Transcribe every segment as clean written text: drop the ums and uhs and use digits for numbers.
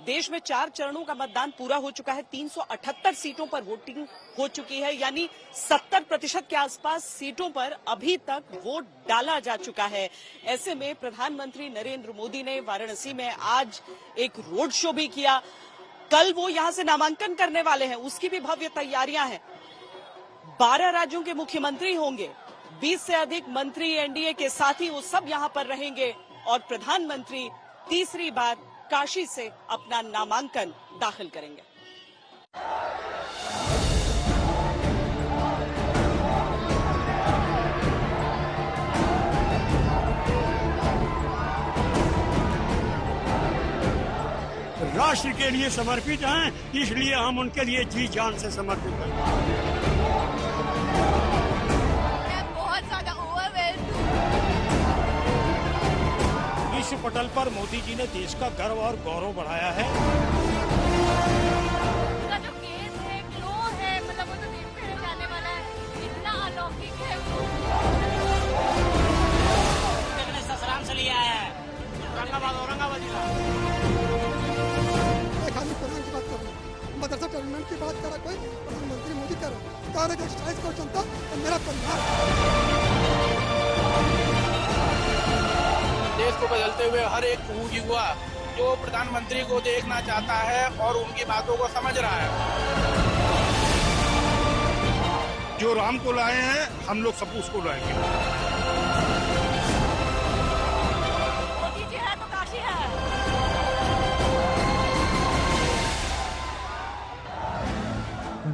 देश में 4 चरणों का मतदान पूरा हो चुका है। 378 सीटों पर वोटिंग हो चुकी है, यानी 70% के आसपास सीटों पर अभी तक वोट डाला जा चुका है। ऐसे में प्रधानमंत्री नरेंद्र मोदी ने वाराणसी में आज एक रोड शो भी किया। कल वो यहां से नामांकन करने वाले हैं, उसकी भी भव्य तैयारियां हैं। 12 राज्यों के मुख्यमंत्री होंगे, 20 से अधिक मंत्री एनडीए के साथी, वो सब यहां पर रहेंगे और प्रधानमंत्री तीसरी बार काशी से अपना नामांकन दाखिल करेंगे। राष्ट्र के लिए समर्पित हैं, इसलिए हम उनके लिए जी जान से समर्पित हैं। मैं बहुत ज्यादा ओवरवेल्म्ड हूं। विश्व पटल पर मोदी जी ने देश का गर्व और गौरव बढ़ाया है। उसका जो केस है, ग्लो है, मतलब वो तो देखते रह जाने वाला है। इतना अलौकिक है वो। ससुराल से लिया है, औरंगाबाद जिला। खाली प्रधान की बात कर रहा हूँ, मदरसा डेवलपमेंट की बात करा कोई, प्रधानमंत्री मोदी कर रहा हूँ। को जनता और मेरा परिवार। देश को बदलते हुए हर एक युवा जो प्रधानमंत्री को देखना चाहता है और उनकी बातों को समझ रहा है। जो राम को लाए हैं, हम लोग सब उसको लाएंगे। मोदी जी है तो काशी है।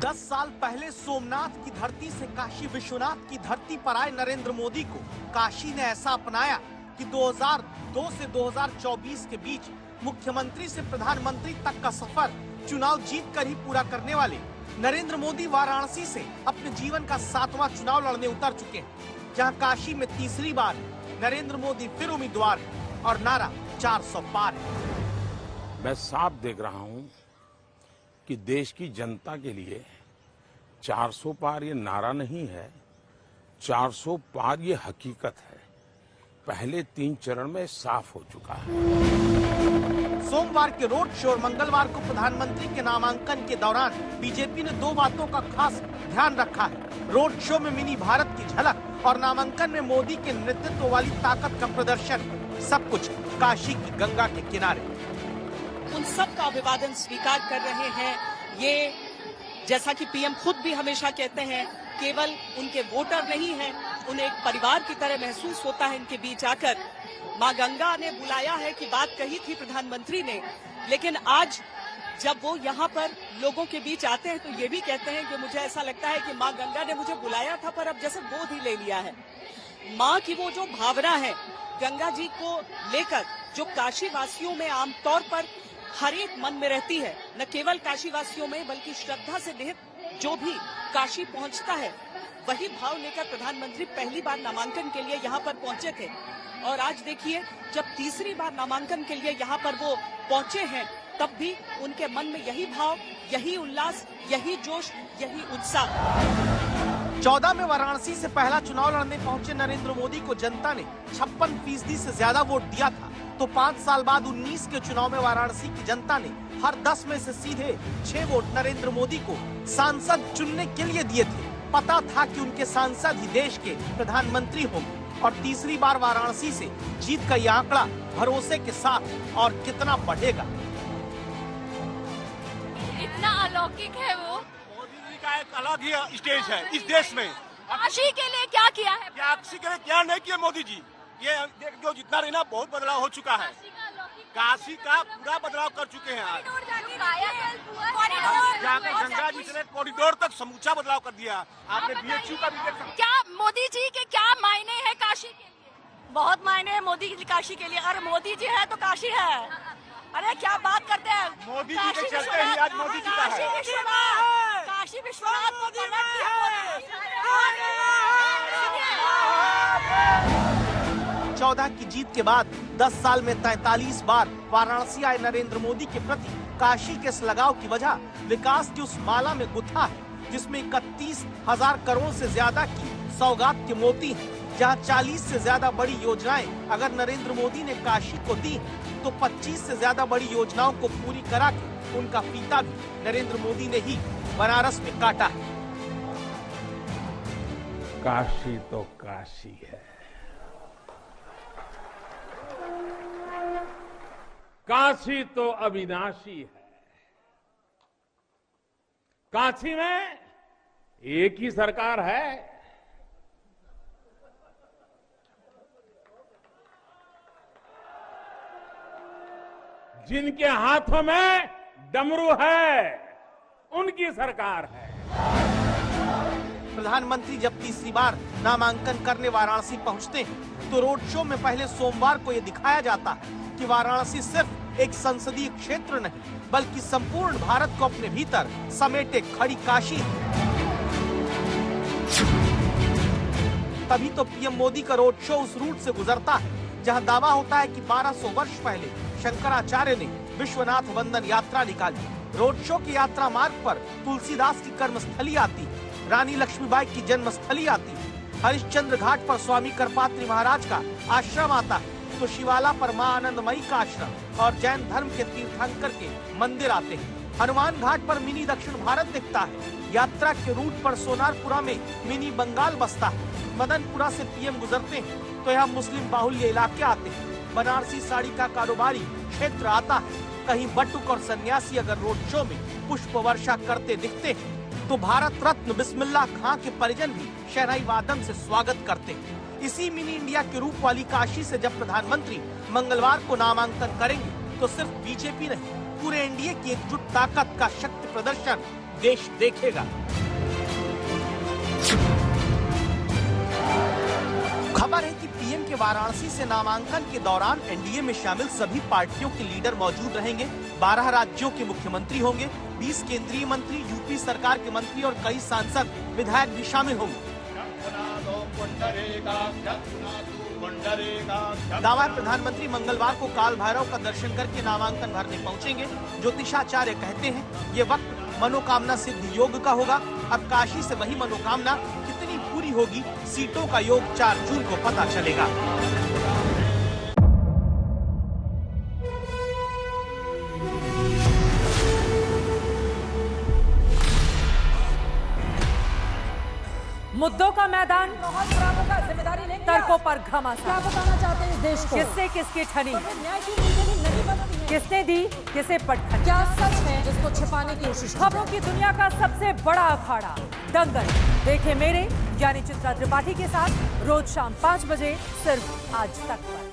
10 साल पहले सोमनाथ की धरती से काशी विश्वनाथ की धरती पर आए नरेंद्र मोदी को काशी ने ऐसा अपनाया कि 2002 से 2024 के बीच मुख्यमंत्री से प्रधानमंत्री तक का सफर चुनाव जीत कर ही पूरा करने वाले नरेंद्र मोदी वाराणसी से अपने जीवन का 7वां चुनाव लड़ने उतर चुके हैं, जहां काशी में तीसरी बार नरेंद्र मोदी फिर उम्मीदवार है और नारा 400 पार है। मैं साफ देख रहा हूं कि देश की जनता के लिए 400 पार ये नारा नहीं है, 400 पार ये हकीकत है। पहले 3 चरण में साफ हो चुका है। सोमवार के रोड शो और मंगलवार को प्रधानमंत्री के नामांकन के दौरान बीजेपी ने 2 बातों का खास ध्यान रखा है। रोड शो में मिनी भारत की झलक और नामांकन में मोदी के नेतृत्व वाली ताकत का प्रदर्शन। सब कुछ काशी की गंगा के किनारे। उन सब का अभिवादन स्वीकार कर रहे हैं। ये जैसा कि पीएम खुद भी हमेशा कहते हैं, केवल उनके वोटर नहीं हैं, उन्हें एक परिवार की तरह महसूस होता है इनके बीच आकर। मां गंगा ने बुलाया है कि बात कही थी प्रधानमंत्री ने, लेकिन आज जब वो यहाँ पर लोगों के बीच आते हैं तो ये भी कहते हैं कि मुझे ऐसा लगता है कि मां गंगा ने मुझे बुलाया था पर अब जैसे गोद ही ले लिया है। मां की वो जो भावना है गंगा जी को लेकर, जो काशी वासियों में आमतौर पर हर एक मन में रहती है, न केवल काशी वासियों में बल्कि श्रद्धा से निहित जो भी काशी पहुंचता है, वही भाव लेकर प्रधानमंत्री पहली बार नामांकन के लिए यहाँ पर पहुंचे थे। और आज देखिए, जब तीसरी बार नामांकन के लिए यहाँ पर वो पहुंचे हैं, तब भी उनके मन में यही भाव, यही उल्लास, यही जोश, यही उत्साह। 14 में वाराणसी से पहला चुनाव लड़ने पहुंचे नरेंद्र मोदी को जनता ने 56% से ज्यादा वोट दिया था, तो 5 साल बाद 19 के चुनाव में वाराणसी की जनता ने हर 10 में से सीधे 6 वोट नरेंद्र मोदी को सांसद चुनने के लिए दिए थे। पता था कि उनके सांसद ही देश के प्रधानमंत्री होंगे और तीसरी बार वाराणसी से जीत का यह आंकड़ा भरोसे के साथ और कितना बढ़ेगा। इतना अलौकिक है वो। मोदी जी का एक अलग ही स्टेज है इस देश में। काशी के लिए क्या किया है? काशी के लिए क्या नहीं किया मोदी जी। ये जो जितना रहना बहुत बदलाव हो चुका है। काशी का पूरा बदलाव कर चुके हैं आज। जाकर गंगा जी से कॉरिडोर तक समूचा बदलाव कर दिया। आपने बीएचयू का भी देख सकते। क्या मोदी जी के क्या मायने हैं काशी के लिए? बहुत मायने हैं मोदी जी काशी के लिए। अरे मोदी जी है तो काशी है। अरे क्या बात करते हैं, मोदी जी के चलते ही आज मोदी जी का है। काशी विश्वनाथ को पलट दिया। 14 की जीत के बाद 10 साल में 43 बार वाराणसी आए नरेंद्र मोदी के प्रति काशी के इस लगाव की वजह विकास की उस माला में गुथा है, जिसमें 31,000 करोड़ से ज्यादा की सौगात के मोती हैं। जहां 40 से ज्यादा बड़ी योजनाएं अगर नरेंद्र मोदी ने काशी को दी तो 25 से ज्यादा बड़ी योजनाओं को पूरी करा के उनका फीता भी नरेंद्र मोदी ने ही बनारस में काटा है। काशी तो काशी है, काशी तो अविनाशी है। काशी में एक ही सरकार है। जिनके हाथों में डमरू है, उनकी सरकार है। प्रधानमंत्री जब तीसरी बार नामांकन करने वाराणसी पहुंचते हैं तो रोड शो में पहले सोमवार को यह दिखाया जाता है कि वाराणसी सिर्फ एक संसदीय क्षेत्र नहीं बल्कि संपूर्ण भारत को अपने भीतर समेटे खड़ी काशी है। तभी तो पीएम मोदी का रोड शो उस रूट से गुजरता है जहां दावा होता है कि 1200 वर्ष पहले शंकराचार्य ने विश्वनाथ वंदन यात्रा निकाली। रोड शो की यात्रा मार्ग पर तुलसीदास की कर्मस्थली आती है, रानी लक्ष्मीबाई की जन्मस्थली आती है, हरिश्चंद्र घाट पर स्वामी करपात्री महाराज का आश्रम आता है, तो शिवाला पर मां आनंदमयी का आश्रम और जैन धर्म के तीर्थंकर के मंदिर आते हैं। हनुमान घाट पर मिनी दक्षिण भारत दिखता है। यात्रा के रूट पर सोनारपुरा में मिनी बंगाल बसता है। मदनपुरा से पीएम गुजरते हैं तो यहाँ मुस्लिम बाहुल्य इलाके आते हैं। बनारसी साड़ी का कारोबारी क्षेत्र आता है। कहीं बटुक और सन्यासी अगर रोड शो में पुष्प वर्षा करते दिखते हैं तो भारत रत्न बिस्मिल्लाह खां के परिजन भी शहनाई वादन से स्वागत करते हैं। इसी मिनी इंडिया के रूप वाली काशी से जब प्रधानमंत्री मंगलवार को नामांकन करेंगे तो सिर्फ बीजेपी नहीं पूरे एनडीए की एकजुट ताकत का शक्ति प्रदर्शन देश देखेगा। खबर है कि पीएम के वाराणसी से नामांकन के दौरान एनडीए में शामिल सभी पार्टियों के लीडर मौजूद रहेंगे। 12 राज्यों के मुख्यमंत्री होंगे, 20 केंद्रीय मंत्री, यूपी सरकार के मंत्री और कई सांसद विधायक भी शामिल होंगे। दावा है प्रधानमंत्री मंगलवार को काल भैरव का दर्शन करके नामांकन भरने पहुंचेंगे। ज्योतिषाचार्य कहते हैं ये वक्त मनोकामना सिद्धि योग का होगा। अब काशी से वही मनोकामना कितनी पूरी होगी, सीटों का योग 4 जून को पता चलेगा। मुद्दों का मैदान, जिम्मेदारी लेंगे, तर्कों पर घमासान। क्या बताना चाहते हैं इस देश को? किससे किसकी ठनी, न्याय की नीति नहीं बनती है। किसने दी, किसे पटखनी, क्या सच है जिसको छिपाने की कोशिश। खबरों की दुनिया का सबसे बड़ा अखाड़ा दंगल देखे मेरे यानी चित्रा त्रिपाठी के साथ रोज शाम 5 बजे सिर्फ आज तक पर।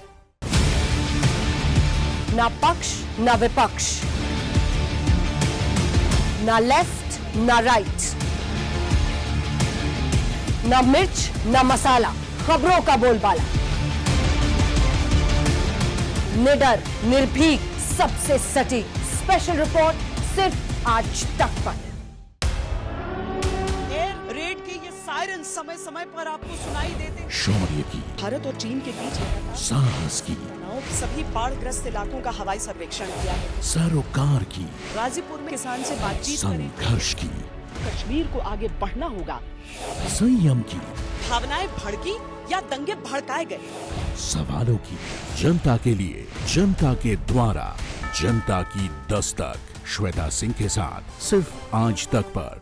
ना पक्ष ना विपक्ष, ना लेफ्ट ना राइट, ना मिर्च ना मसाला, खबरों का बोलबाला, निडर निर्भीक सबसे सटीक स्पेशल रिपोर्ट सिर्फ आज तक पर। एयर रेड के ये सायरन समय समय पर आपको सुनाई देते हैं। शौर्य की, भारत और चीन के बीच साहस की, सभी बाढ़ग्रस्त इलाकों का हवाई सर्वेक्षण किया है। सरोकार की, गाजीपुर में किसान से बातचीत करें। संघर्ष की, कश्मीर को आगे बढ़ना होगा। संयम की, भावनाएं भड़की या दंगे भड़काए गए, सवालों की, जनता के लिए, जनता के द्वारा, जनता की दस्तक। श्वेता सिंह के साथ सिर्फ आज तक पर।